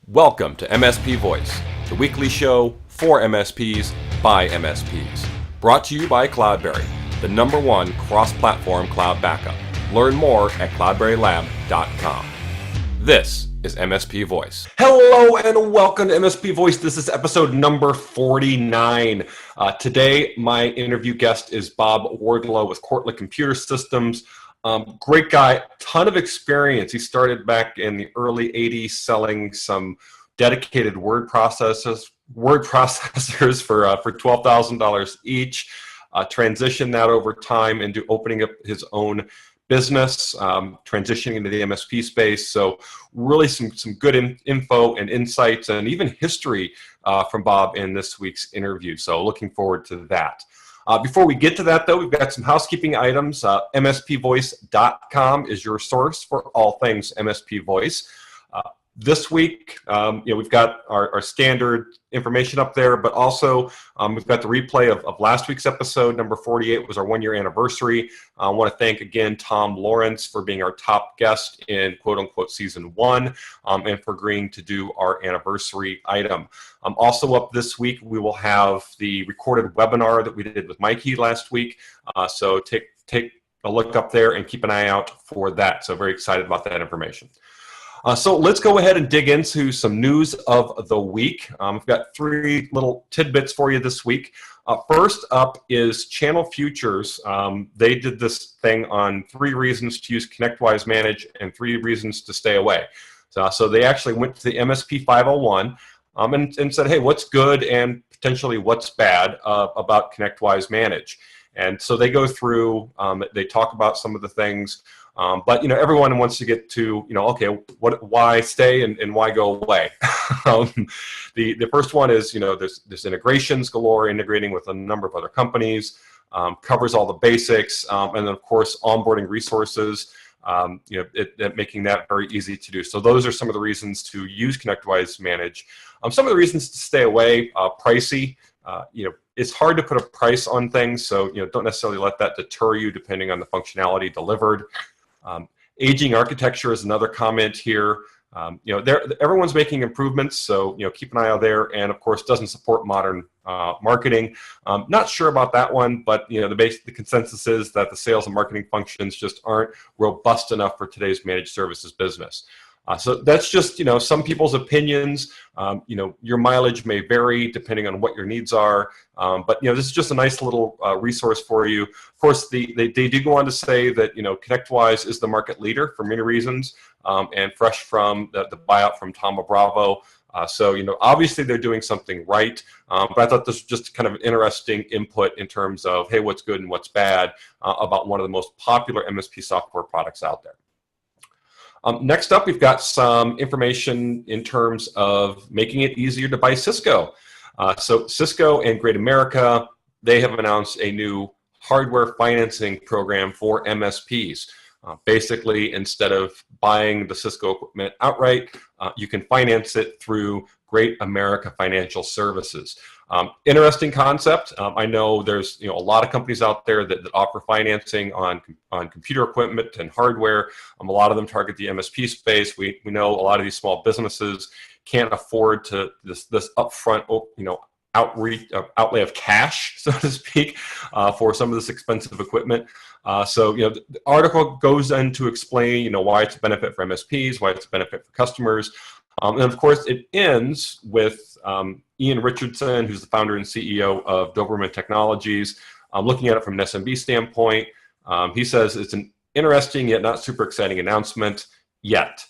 Welcome to MSP Voice, the weekly show for MSPs by MSPs. Brought to you by Cloudberry, the #1 cross-platform cloud backup. Learn more at cloudberrylab.com. This is MSP Voice. Hello and welcome to MSP Voice. This is episode number 49. Today, my interview guest is Bob Wardlow with Cortland Computer Systems. Great guy, ton of experience. He started back in the early 80s selling some dedicated word processors for $12,000 each. Transitioned that over time into opening up his own business, transitioning into the MSP space. So really some good info and insights and even history from Bob in this week's interview. So looking forward to that. Before we get to that, though, we've got some housekeeping items. MSPvoice.com is your source for all things MSP Voice. This week, we've got our standard information up there, but also we've got the replay of last week's episode. Number 48 was our 1-year anniversary. I want to thank again Tom Lawrence for being our top guest in quote-unquote season 1 and for agreeing to do our anniversary item. Also up this week, we will have the recorded webinar that we did with Mikey last week. So take a look up there and keep an eye out for that. So very excited about that information. So let's go ahead and dig into some news of the week. I've got 3 little tidbits for you this week. First up is Channel Futures. They did this thing on 3 reasons to use ConnectWise Manage and 3 reasons to stay away. So they actually went to the MSP 501 and said, hey, what's good and potentially what's bad about ConnectWise Manage? And so they go through, they talk about some of the things. But everyone wants to get to okay, why stay and why go away? The first one is there's integrations galore, integrating with a number of other companies, covers all the basics, and then of course onboarding resources, making that very easy to do. So those are some of the reasons to use ConnectWise Manage. Some of the reasons to stay away: pricey. It's hard to put a price on things, so don't necessarily let that deter you depending on the functionality delivered. Aging architecture is another comment here. Everyone's making improvements, so keep an eye out there. And of course, doesn't support modern marketing. Not sure about that one, but the consensus is that the sales and marketing functions just aren't robust enough for today's managed services business. So that's just some people's opinions. Your mileage may vary depending on what your needs are. But this is just a nice little resource for you. Of course, they do go on to say that ConnectWise is the market leader for many reasons, and fresh from the buyout from Thoma Bravo. So obviously they're doing something right. But I thought this was just kind of an interesting input in terms of hey, what's good and what's bad about one of the most popular MSP software products out there. Next up, we've got some information in terms of making it easier to buy Cisco. So Cisco and Great America, they have announced a new hardware financing program for MSPs. Basically, instead of buying the Cisco equipment outright, you can finance it through Great America Financial Services. Interesting concept. I know there's a lot of companies out there that offer financing on computer equipment and hardware. A lot of them target the MSP space. We know a lot of these small businesses can't afford to this upfront outlay of cash, so to speak, for some of this expensive equipment. So the article goes in to explain why it's a benefit for MSPs, why it's a benefit for customers. And of course, it ends with Ian Richardson, who's the founder and CEO of Doberman Technologies, looking at it from an SMB standpoint. He says it's an interesting yet not super exciting announcement yet.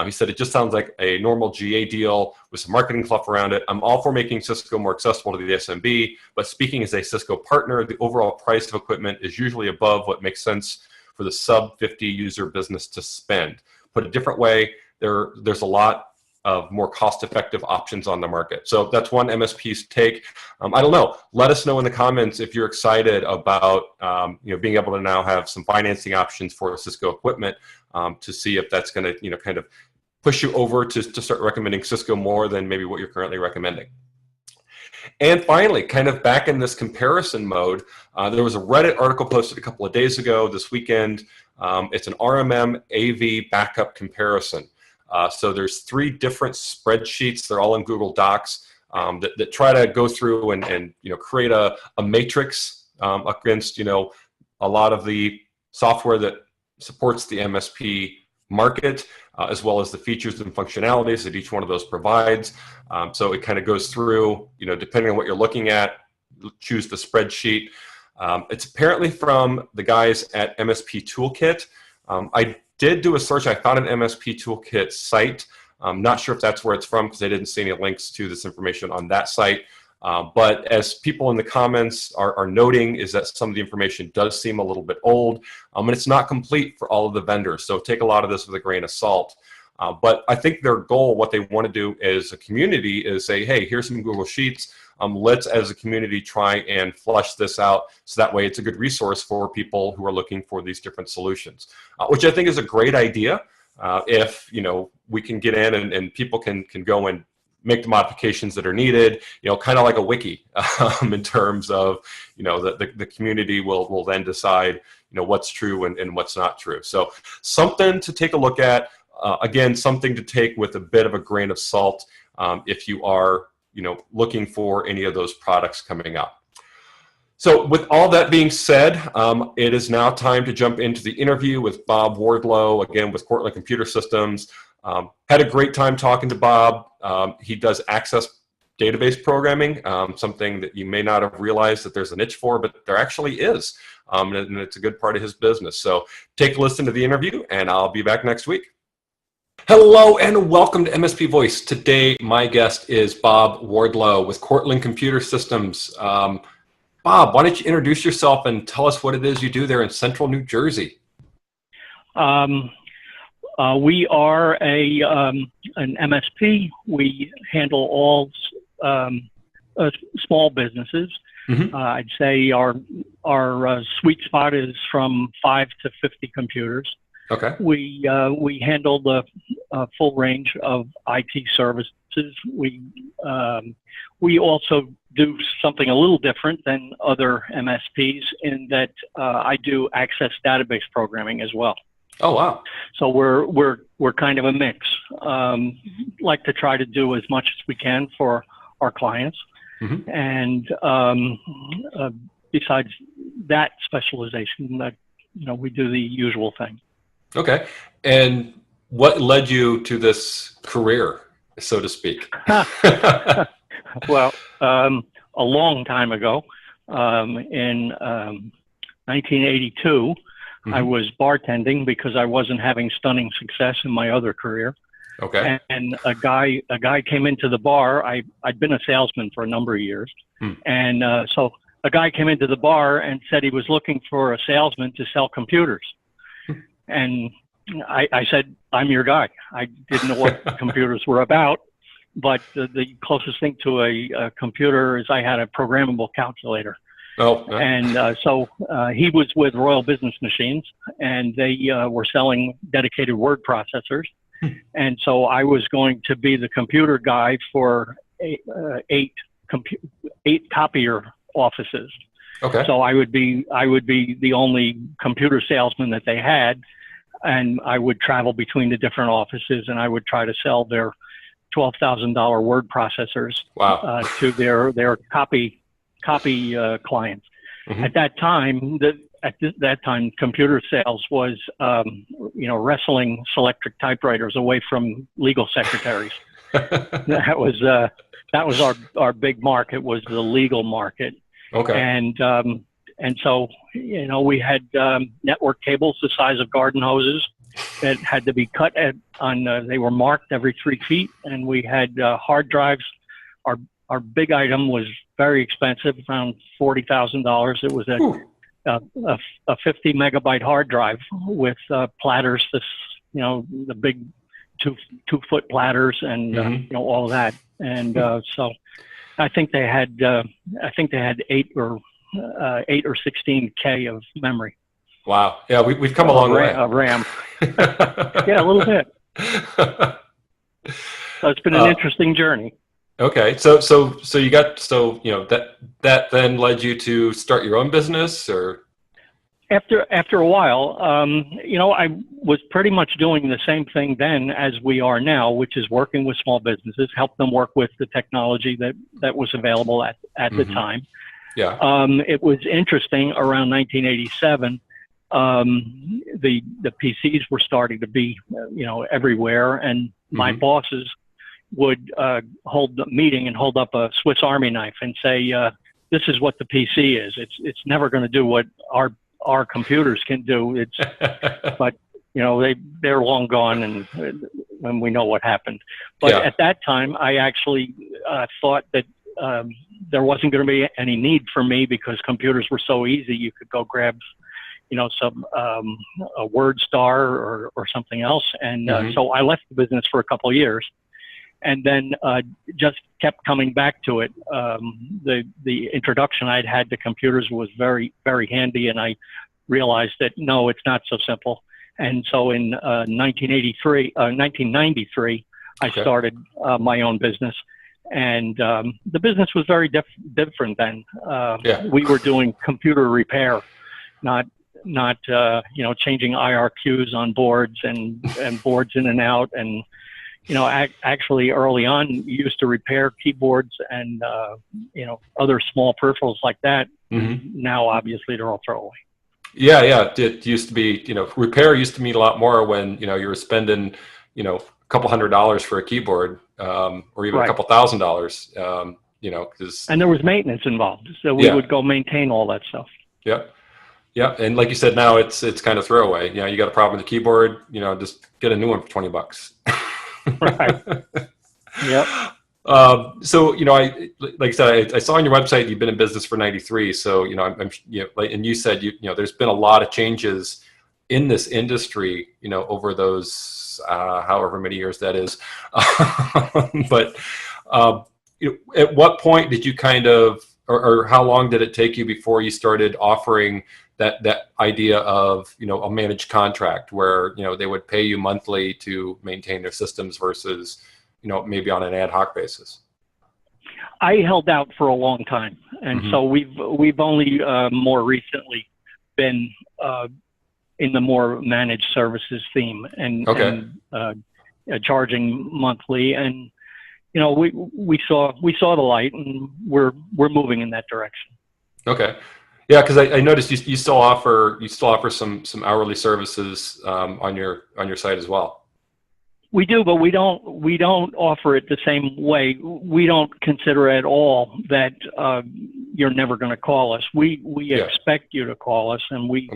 He said it just sounds like a normal GA deal with some marketing fluff around it. I'm all for making Cisco more accessible to the SMB, but speaking as a Cisco partner, the overall price of equipment is usually above what makes sense for the sub 50 user business to spend. Put a different way, there's a lot of more cost-effective options on the market. So that's one MSP's take. I don't know. Let us know in the comments if you're excited about being able to now have some financing options for Cisco equipment to see if that's going to kind of push you over to start recommending Cisco more than maybe what you're currently recommending. And finally, kind of back in this comparison mode, there was a Reddit article posted a couple of days ago this weekend. It's an RMM AV backup comparison. So there's 3 different spreadsheets. They're all in Google Docs that try to go through and create a matrix against a lot of the software that supports the MSP market, as well as the features and functionalities that each one of those provides. So it kind of goes through, depending on what you're looking at, choose the spreadsheet. It's apparently from the guys at MSP Toolkit. I did do a search. I found an MSP Toolkit site. I'm not sure if that's where it's from because I didn't see any links to this information on that site. But as people in the comments are noting, is that some of the information does seem a little bit old, and it's not complete for all of the vendors. So take a lot of this with a grain of salt. But I think their goal, what they want to do as a community, is say, hey, here's some Google Sheets. Let's, as a community, try and flesh this out so that way it's a good resource for people who are looking for these different solutions, which I think is a great idea. If we can get in and people can go and make the modifications that are needed, kind of like a wiki, in terms of the community will then decide what's true and what's not true. So something to take a look at. Again, something to take with a bit of a grain of salt if you are looking for any of those products coming up. So with all that being said, it is now time to jump into the interview with Bob Wardlow, again with Cortland Computer Systems. Had a great time talking to Bob. He does access database programming, something that you may not have realized that there's a niche for, but there actually is, and it's a good part of his business. So take a listen to the interview, and I'll be back next week. Hello and welcome to MSP Voice. Today, my guest is Bob Wardlow with Cortland Computer Systems. Bob, why don't you introduce yourself and tell us what it is you do there in Central New Jersey? We are an MSP. We handle all small businesses. Mm-hmm. I'd say our sweet spot is from 5 to 50 computers. Okay. We handle the full range of IT services. We also do something a little different than other MSPs in that I do access database programming as well. Oh wow! So we're kind of a mix. Like to try to do as much as we can for our clients, mm-hmm. and besides that specialization, that we do the usual thing. Okay. And what led you to this career, so to speak? Well, a long time ago, in 1982, mm-hmm. I was bartending because I wasn't having stunning success in my other career. Okay. And a guy came into the bar. I'd been a salesman for a number of years. And so a guy came into the bar and said he was looking for a salesman to sell computers. And I said, I'm your guy. I didn't know what computers were about, but the closest thing to a computer is I had a programmable calculator. Oh. And so he was with Royal Business Machines, and they were selling dedicated word processors. And so I was going to be the computer guy for eight copier offices. Okay. So I would be the only computer salesman that they had. And I would travel between the different offices, and I would try to sell their $12,000 word processors. Wow. To their copy clients. Mm-hmm. At that time, computer sales was wrestling Selectric typewriters away from legal secretaries. That was our big market, was the legal market. Okay. And so, we had network cables the size of garden hoses that had to be cut they were marked every 3 feet. And we had hard drives. Our big item was very expensive, around $40,000. It was a 50 megabyte hard drive with platters, the big 2-foot platters and, mm-hmm. All of that. And so I think they had 8 or 16K of memory. Wow. Yeah, we've come a long way. RAM. Yeah, a little bit. So it's been an interesting journey. Okay. So that then led you to start your own business, or? After a while, you know, I was pretty much doing the same thing then as we are now, which is working with small businesses, help them work with the technology that was available at the time. Yeah. It was interesting around 1987. The PCs were starting to be, you know, everywhere, and my bosses would hold the meeting and hold up a Swiss Army knife and say, "This is what the PC is. It's never going to do what our computers can do." But you know, they're long gone, and we know what happened. But at that time, I actually thought that there wasn't going to be any need for me because computers were so easy. You could go grab, you know, some a WordStar or something else, and so I left the business for a couple of years, and then just kept coming back to it. The introduction I'd had to computers was very, very handy, and I realized that no, it's not so simple. And so in 1993, I started my own business, and the business was very different then. We were doing computer repair, not you know, changing IRQs on boards and boards in and out. And you know, actually early on, you used to repair keyboards and you know, other small peripherals like that. Now, obviously, they're all throwaway. Yeah, yeah. It used to be, you know, repair used to mean a lot more when, you know, you were spending, you know, a couple $100 for a keyboard, or even a couple $1,000, you know, because. And there was maintenance involved, so we would go maintain all that stuff. Yep. Yeah, and like you said, now it's kind of throwaway. You know, you got a problem with the keyboard, you know, just get a new one for $20. Right. Yep. So, you know, like I said, I saw on your website you've been in business for 93. So, you know, I'm you know, like, and you said you know, there's been a lot of changes in this industry, you know, over those however many years that is. But you know, at what point did you kind of, or how long did it take you before you started offering that idea of, you know, a managed contract where, you know, they would pay you monthly to maintain their systems versus, you know, maybe on an ad hoc basis? I held out for a long time, and so we've only more recently been in the more managed services theme and charging monthly. And you know, we saw the light, and we're moving in that direction. Okay. Yeah, because I noticed you still offer some hourly services on your site as well. We do, but we don't offer it the same way. We don't consider at all that you're never going to call us. We expect you to call us, and we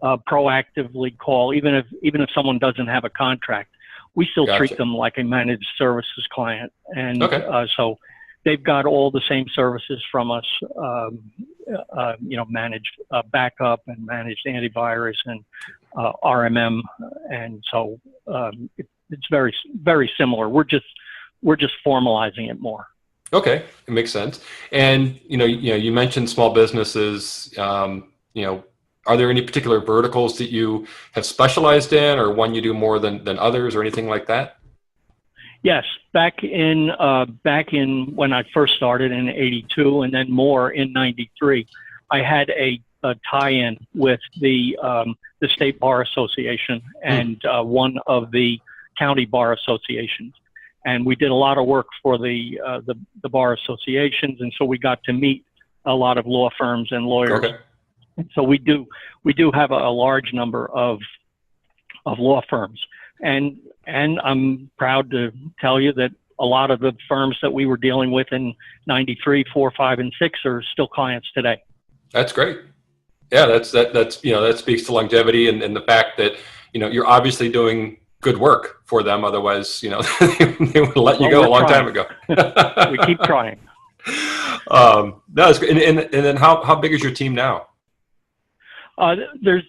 proactively call, even if someone doesn't have a contract. We still treat them like a managed services client, and so they've got all the same services from us. You know, managed backup and managed antivirus and RMM, and so it's very, very similar. We're just formalizing it more. Okay, it makes sense. And you mentioned small businesses. You know, are there any particular verticals that you have specialized in, or one you do more than others, or anything like that? Yes, back in when I first started in '82, and then more in '93, I had a tie-in with the State Bar Association and one of the county bar associations, and we did a lot of work for the bar associations, and so we got to meet a lot of law firms and lawyers. Okay. And so we do have a large number of law firms, and I'm proud to tell you that a lot of the firms that we were dealing with in '93, 4, 5, and 6 are still clients today. That's great. Yeah, that's you know, that speaks to longevity and the fact that, you know, you're obviously doing good work for them. Otherwise, you know, they would let you go a long time ago. We keep trying. No, that's great. And then how big is your team now? There's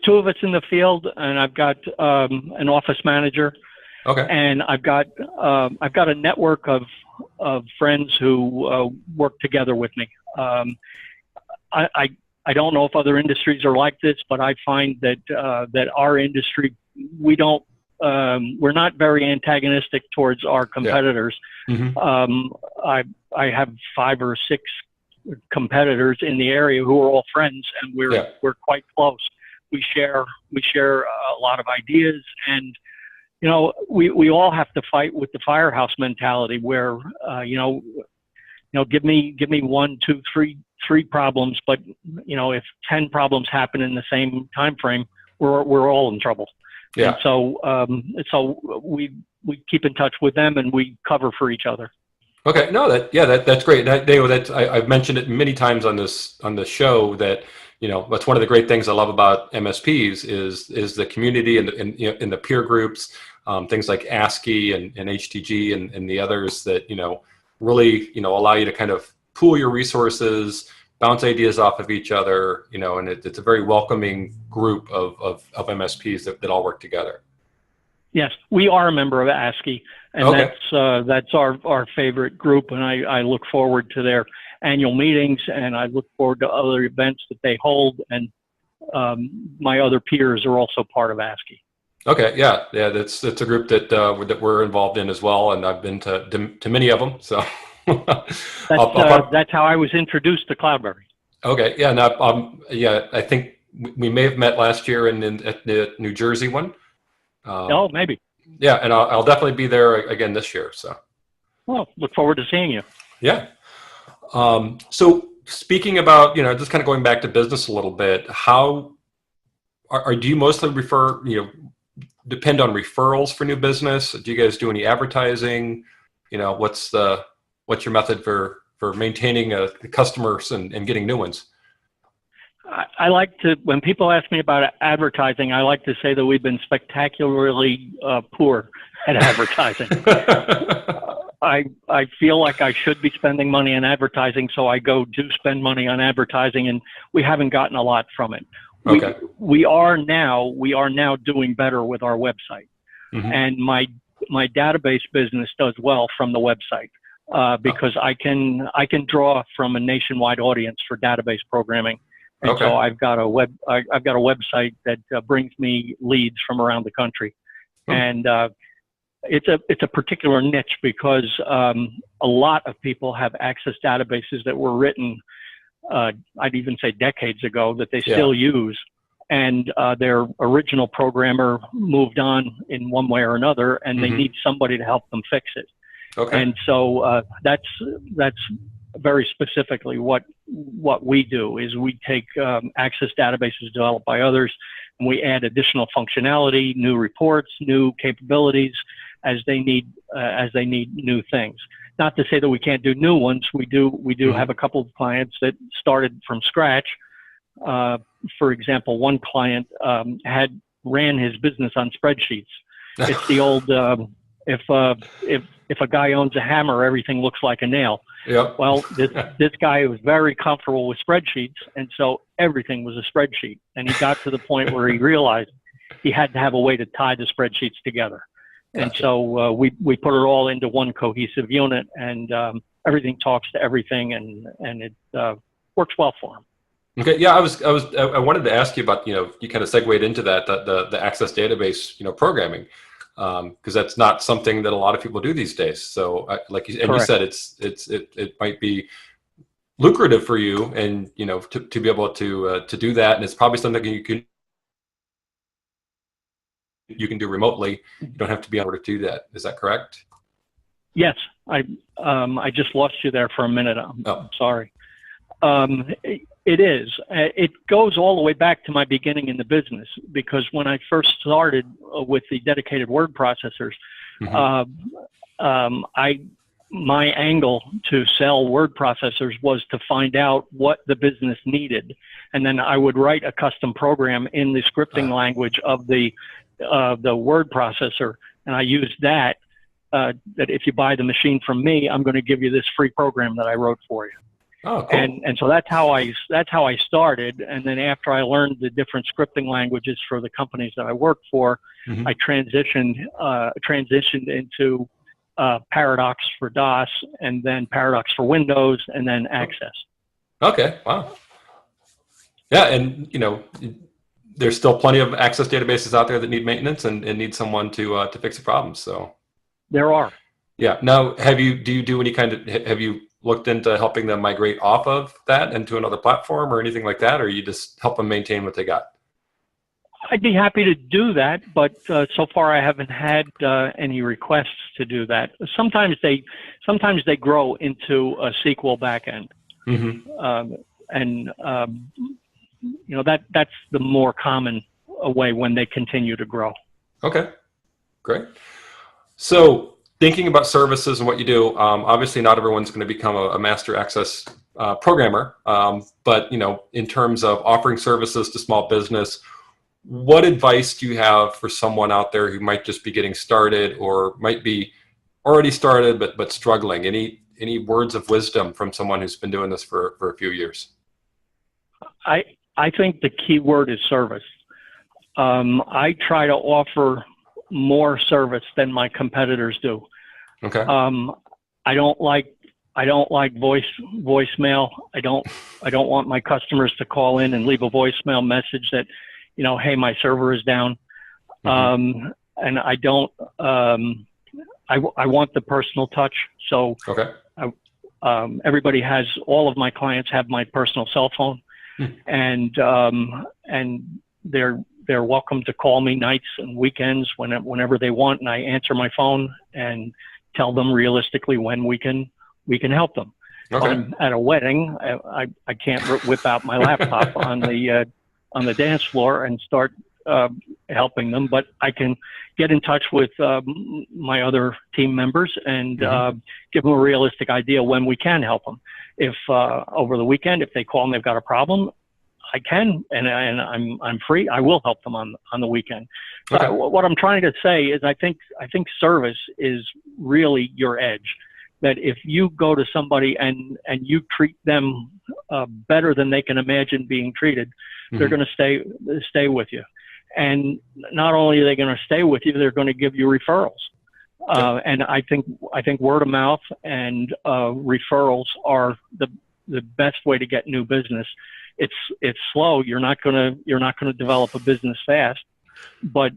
2 of us in the field, and I've got an office manager. Okay. And I've got a network of friends who work together with me. I don't know if other industries are like this, but I find that our industry, we're not very antagonistic towards our competitors. Yeah. I have 5 or 6 competitors in the area who are all friends, and we're quite close. We share a lot of ideas, and we all have to fight with the firehouse mentality, where give me 1, 2, 3 problems, but if 10 problems happen in the same time frame, we're all in trouble. Yeah. And so we keep in touch with them, and we cover for each other. Okay. No, that's great. I've mentioned it many times on the show that that's one of the great things I love about MSPs is the community and in the peer groups, things like ASCII and HTG and the others that really allow you to kind of pool your resources, bounce ideas off of each other, and it's a very welcoming group of MSPs that all work together. Yes, we are a member of ASCII, and okay. That's our favorite group, and I look forward to their annual meetings, and I look forward to other events that they hold, and my other peers are also part of ASCII. Okay, yeah, that's a group that we're involved in as well, and I've been to many of them. So that's how I was introduced to Cloudberry. Okay, yeah, I think we may have met last year at the New Jersey one. Oh, maybe. Yeah, and I'll definitely be there again this year. So. Well, look forward to seeing you. Yeah. So speaking about just kind of going back to business a little bit, how do you mostly depend on referrals for new business? Do you guys do any advertising? What's your method for maintaining customers and getting new ones? I like to, when people ask me about advertising, I like to say that we've been spectacularly poor at advertising. I feel like I should be spending money on advertising, so I do spend money on advertising, and we haven't gotten a lot from it. Okay. We are now doing better with our website, and my database business does well from the website because I can draw from a nationwide audience for database programming, and so I've got a website that brings me leads from around the country, and it's a particular niche because a lot of people have access databases that were written. I'd even say decades ago that they still use, and their original programmer moved on in one way or another, and they need somebody to help them fix it. Okay. And so that's very specifically what we do is we take access databases developed by others, and we add additional functionality, new reports, new capabilities as they need new things. Not to say that we can't do new ones. We do have a couple of clients that started from scratch. For example, one client ran his business on spreadsheets. It's the old if a guy owns a hammer, everything looks like a nail. Yep. Well, this guy was very comfortable with spreadsheets, and so everything was a spreadsheet. And he got to the point where he realized he had to have a way to tie the spreadsheets together. Gotcha. And so we put it all into one cohesive unit, and everything talks to everything, and it works well for him. Okay, yeah, I wanted to ask you about you kind of segued into that the access database programming because that's not something that a lot of people do these days. So you said it might be lucrative for you, and to be able to do that, and it's probably something you can do remotely. You don't have to be able to do that. Is that correct? Yes. I just lost you there for a minute. I'm sorry. It is. It goes all the way back to my beginning in the business, because when I first started with the dedicated word processors, my angle to sell word processors was to find out what the business needed, and then I would write a custom program in the scripting language of the word processor, and I used that if you buy the machine from me, I'm going to give you this free program that I wrote for you. Oh, cool. And so that's how I started. And then after I learned the different scripting languages for the companies that I worked for, I transitioned into Paradox for DOS, and then Paradox for Windows, and then Access. Okay, wow. Yeah, and there's still plenty of access databases out there that need maintenance and need someone to fix the problems. So there are. Yeah. Now, have you looked into helping them migrate off of that into another platform or anything like that, or you just help them maintain what they got? I'd be happy to do that, but so far I haven't had any requests to do that. Sometimes they grow into a SQL backend, that's the more common way when they continue to grow. Okay, great. So thinking about services and what you do, obviously not everyone's going to become a master access programmer, but in terms of offering services to small business, what advice do you have for someone out there who might just be getting started or might be already started but struggling? Any words of wisdom from someone who's been doing this for a few years? I think the key word is service. I try to offer more service than my competitors do. Okay. I don't like voicemail. I don't want my customers to call in and leave a voicemail message that, hey, my server is down. And I don't. I want the personal touch. So okay. All of my clients have my personal cell phone, and they're welcome to call me nights and weekends whenever they want, and I answer my phone and tell them realistically when we can help them. Okay. If I'm at a wedding, I can't whip out my laptop on the dance floor and start helping them, but I can get in touch with my other team members and give them a realistic idea when we can help them. If over the weekend, if they call and they've got a problem, I can, and I'm free. I will help them on the weekend. Okay. What I'm trying to say is, I think service is really your edge. That if you go to somebody and you treat them better than they can imagine being treated, they're going to stay with you. And not only are they going to stay with you, they're going to give you referrals. And I think word of mouth and referrals are the best way to get new business. It's slow. You're not going to develop a business fast, but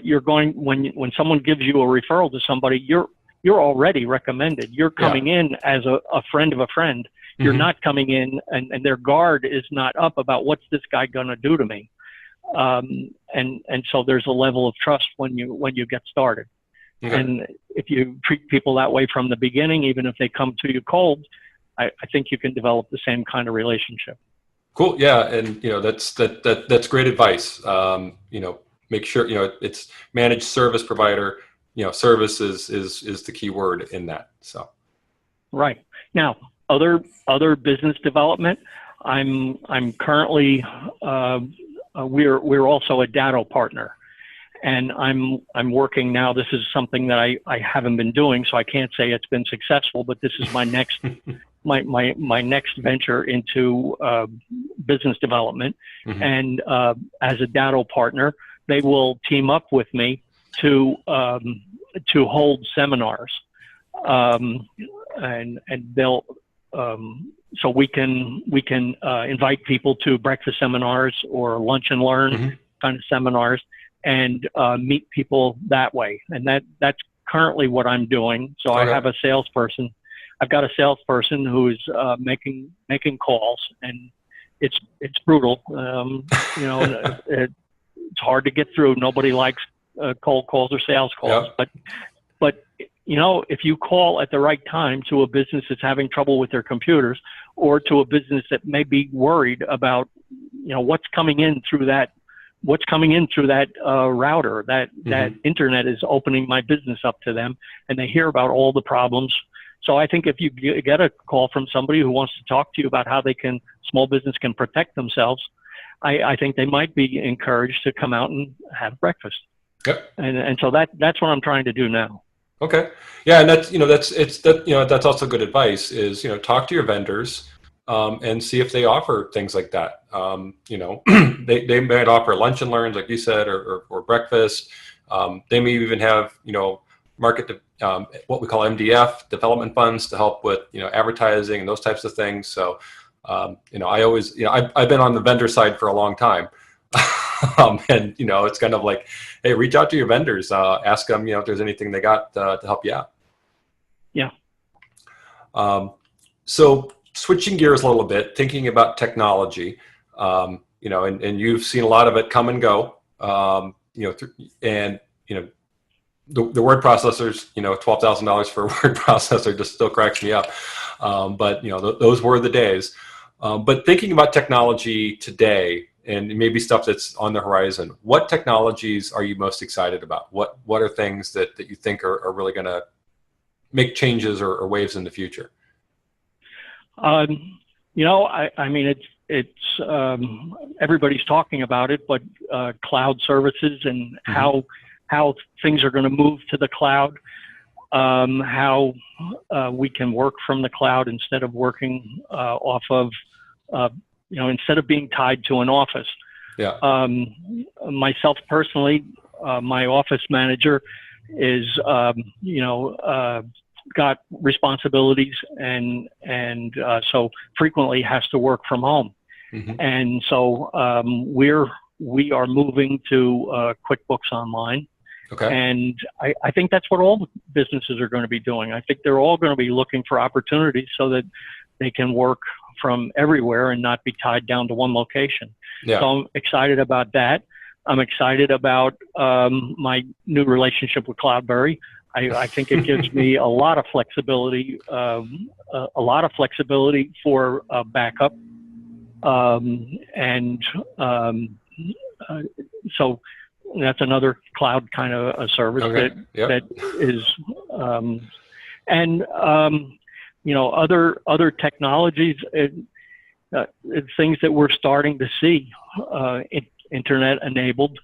you're going, when someone gives you a referral to somebody, you're already recommended. You're coming in as a friend of a friend. You're not coming in and their guard is not up about what's this guy going to do to me. And so there's a level of trust when you get started. Okay. And if you treat people that way from the beginning, even if they come to you cold, I think you can develop the same kind of relationship. Cool. Yeah. And that's great advice. Make sure, it's managed service provider, service is the key word in that. So. Right. Now, other business development, I'm currently, we're also a Datto partner, and I'm working now. This is something that I haven't been doing, so I can't say it's been successful, but this is my next, my next venture into business development. And as a Datto partner, they will team up with me to hold seminars, and they'll so we can invite people to breakfast seminars or lunch and learn kind of seminars, and meet people that way. And that's currently what I'm doing. So I have a salesperson. I've got a salesperson who is making calls, and it's brutal. It's hard to get through. Nobody likes cold calls or sales calls, but if you call at the right time to a business that's having trouble with their computers, or to a business that may be worried about, what's coming in through that router, that internet is opening my business up to them, and they hear about all the problems. So I think if you get a call from somebody who wants to talk to you about how small business can protect themselves, I think they might be encouraged to come out and have breakfast. Yep. And so that's what I'm trying to do now. Okay. Yeah. And that's also good advice is, talk to your vendors, and see if they offer things like that. They might offer lunch and learns, like you said, or breakfast. They may even have, market, what we call MDF development funds to help with, advertising and those types of things. So, I always, I've been on the vendor side for a long time. And it's kind of like, hey, reach out to your vendors, ask them, if there's anything they got to help you out. Yeah. So switching gears a little bit, thinking about technology, and you've seen a lot of it come and go, the word processors, $12,000 for a word processor just still cracks me up. But those were the days. But thinking about technology today and maybe stuff that's on the horizon, what technologies are you most excited about? What are things that you think are really going to make changes or waves in the future? I mean, it's everybody's talking about it, but cloud services and how things are going to move to the cloud, how we can work from the cloud instead of working off of, instead of being tied to an office. Yeah. Myself personally, my office manager is, got responsibilities and so frequently has to work from home. Mm-hmm. And so we are moving to QuickBooks Online. Okay. And I think that's what all businesses are going to be doing. I think they're all going to be looking for opportunities so that they can work from everywhere and not be tied down to one location. Yeah. So I'm excited about that. I'm excited about my new relationship with Cloudberry. I think it gives me a lot of flexibility, for backup. So that's another cloud kind of a service. Okay. that is, other technologies, things that we're starting to see, internet enabled,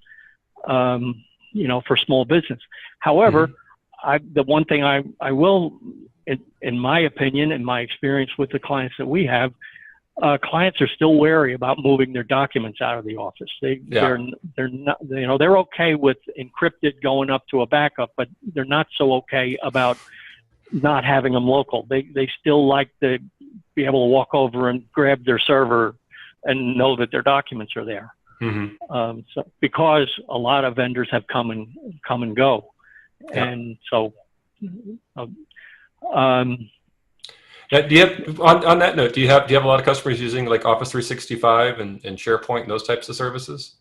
for small business. However, the one thing I will, in my opinion, in my experience with the clients that we have, clients are still wary about moving their documents out of the office. They're not, they're okay with encrypted going up to a backup, but they're not so okay about not having them local. They still like to be able to walk over and grab their server and know that their documents are there. Mm-hmm. So because a lot of vendors have come and go. Yeah. And so, now, do you have, on that note, do you have a lot of customers using like Office 365 and SharePoint and those types of services?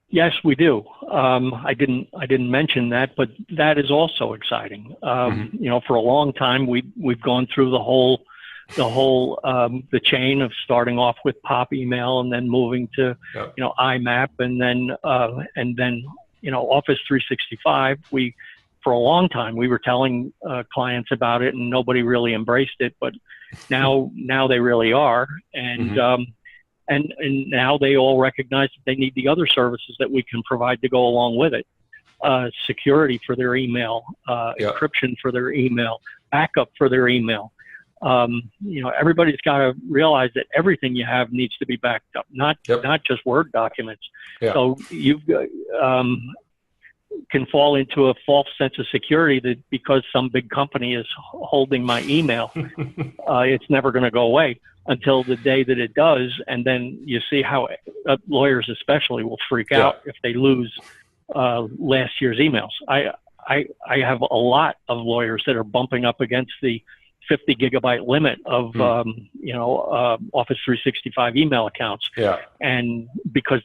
Yes, we do. I didn't mention that, but that is also exciting. For a long time, we've gone through the chain of starting off with POP email and then moving to, IMAP and then Office 365. For a long time, we were telling clients about it, and nobody really embraced it. But now they really are, and now they all recognize that they need the other services that we can provide to go along with it: security for their email, encryption for their email, backup for their email. Everybody's got to realize that everything you have needs to be backed up, not just Word documents. Yeah. So you've can fall into a false sense of security that because some big company is holding my email, it's never going to go away until the day that it does. And then you see how lawyers especially will freak out if they lose last year's emails. I have a lot of lawyers that are bumping up against the 50 gigabyte limit of, Office 365 email accounts. Yeah. And because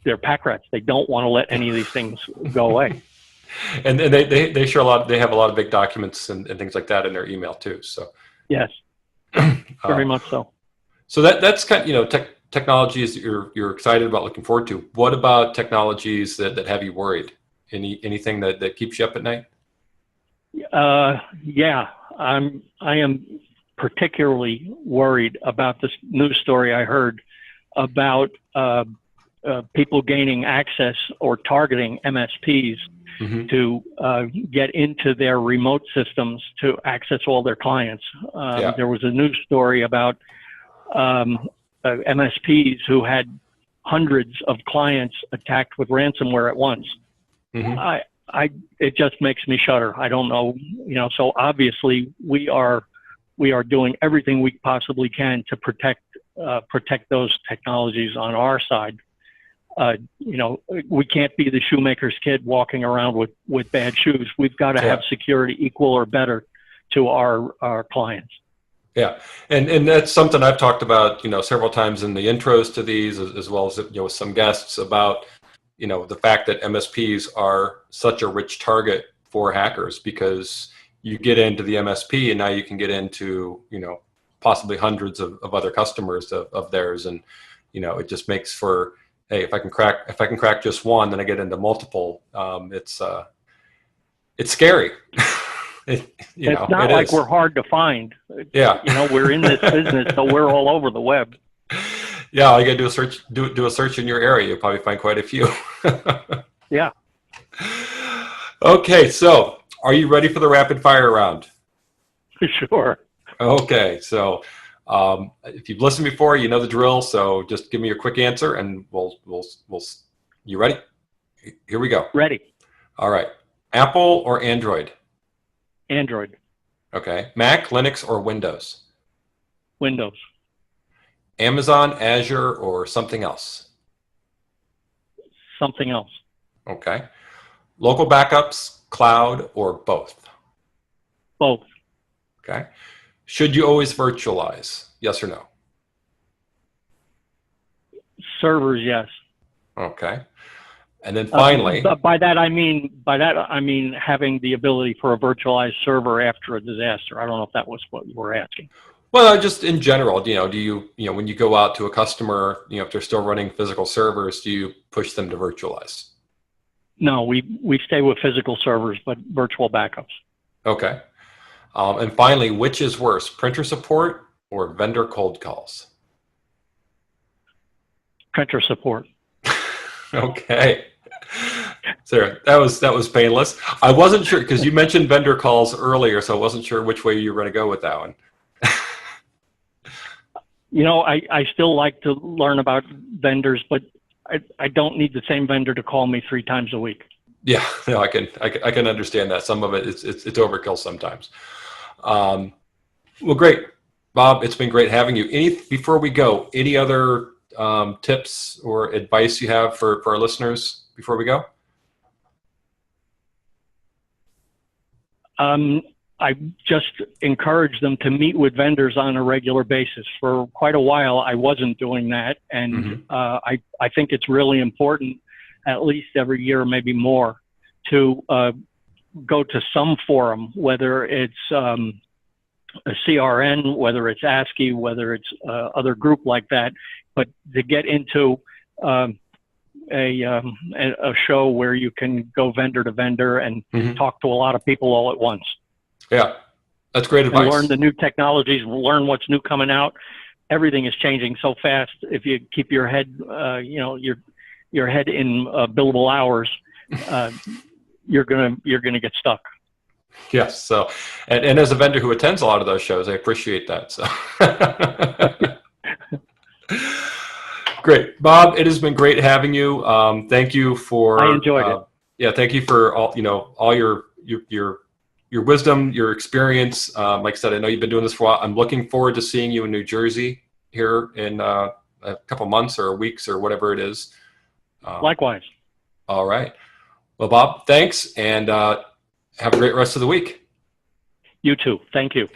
they're pack rats. They don't want to let any of these things go away. And they share a lot. They have a lot of big documents and things like that in their email too. So yes, very much so. So that's kind of, technologies that you're excited about, looking forward to. What about technologies that have you worried? Anything that keeps you up at night? Yeah, I am particularly worried about this news story I heard about people gaining access or targeting MSPs to get into their remote systems to access all their clients. There was a news story about MSPs who had hundreds of clients attacked with ransomware at once. It just makes me shudder. I don't know, so obviously we are doing everything we possibly can to protect those technologies on our side. We can't be the shoemaker's kid walking around with bad shoes. We've got to have security equal or better to our clients. Yeah, and that's something I've talked about, several times in the intros to these, as well as with some guests about, the fact that MSPs are such a rich target for hackers, because you get into the MSP and now you can get into, possibly hundreds of other customers of theirs, and it just makes for, hey, if I can crack just one, then I get into multiple. It's scary. It's not like we're hard to find. Yeah. We're in this business, so we're all over the web. Yeah, all you gotta do a search. Do a search in your area. You'll probably find quite a few. Yeah. Okay, so are you ready for the rapid fire round? Sure. Okay, so if you've listened before, you know the drill. So just give me your quick answer, and we'll. You ready? Here we go. Ready. All right. Apple or Android? Android. Okay. Mac, Linux, or Windows? Windows. Amazon, Azure, or something else? Something else. Okay. Local backups, cloud, or both? Both. Okay. Should you always virtualize? Yes or no? Servers, yes. Okay. And then finally, by that I mean having the ability for a virtualized server after a disaster. I don't know if that was what you were asking. well, just in general, do you, when you go out to a customer, if they're still running physical servers, do you push them to virtualize? No, we stay with physical servers, but virtual backups. Okay. And finally, which is worse, printer support or vendor cold calls? Printer support. Okay. Sarah, that was painless. I wasn't sure because you mentioned vendor calls earlier, so I wasn't sure which way you were going to go with that one. I still like to learn about vendors, but I don't need the same vendor to call me 3 times a week. Yeah, no, I can understand that. Some of it it's overkill sometimes. Well, great, Bob. It's been great having you. Before we go, any other tips or advice you have for our listeners before we go? I just encourage them to meet with vendors on a regular basis. For quite a while, I wasn't doing that, and I think it's really important, at least every year, maybe more, to go to some forum, whether it's a CRN, whether it's ASCII, whether it's other group like that, but to get into a show where you can go vendor to vendor and talk to a lot of people all at once. Yeah, that's great advice. And learn the new technologies, learn what's new coming out. Everything is changing so fast. If you keep your head, your head in billable hours, you're gonna get stuck. Yes. So, and as a vendor who attends a lot of those shows, I appreciate that. So, great, Bob. It has been great having you. Thank you for. I enjoyed it. Yeah, thank you for all your wisdom, your experience. Like I said, I know you've been doing this for a while. I'm looking forward to seeing you in New Jersey here in a couple months or weeks or whatever it is. Likewise. All right. Well, Bob, thanks, and have a great rest of the week. You too. Thank you.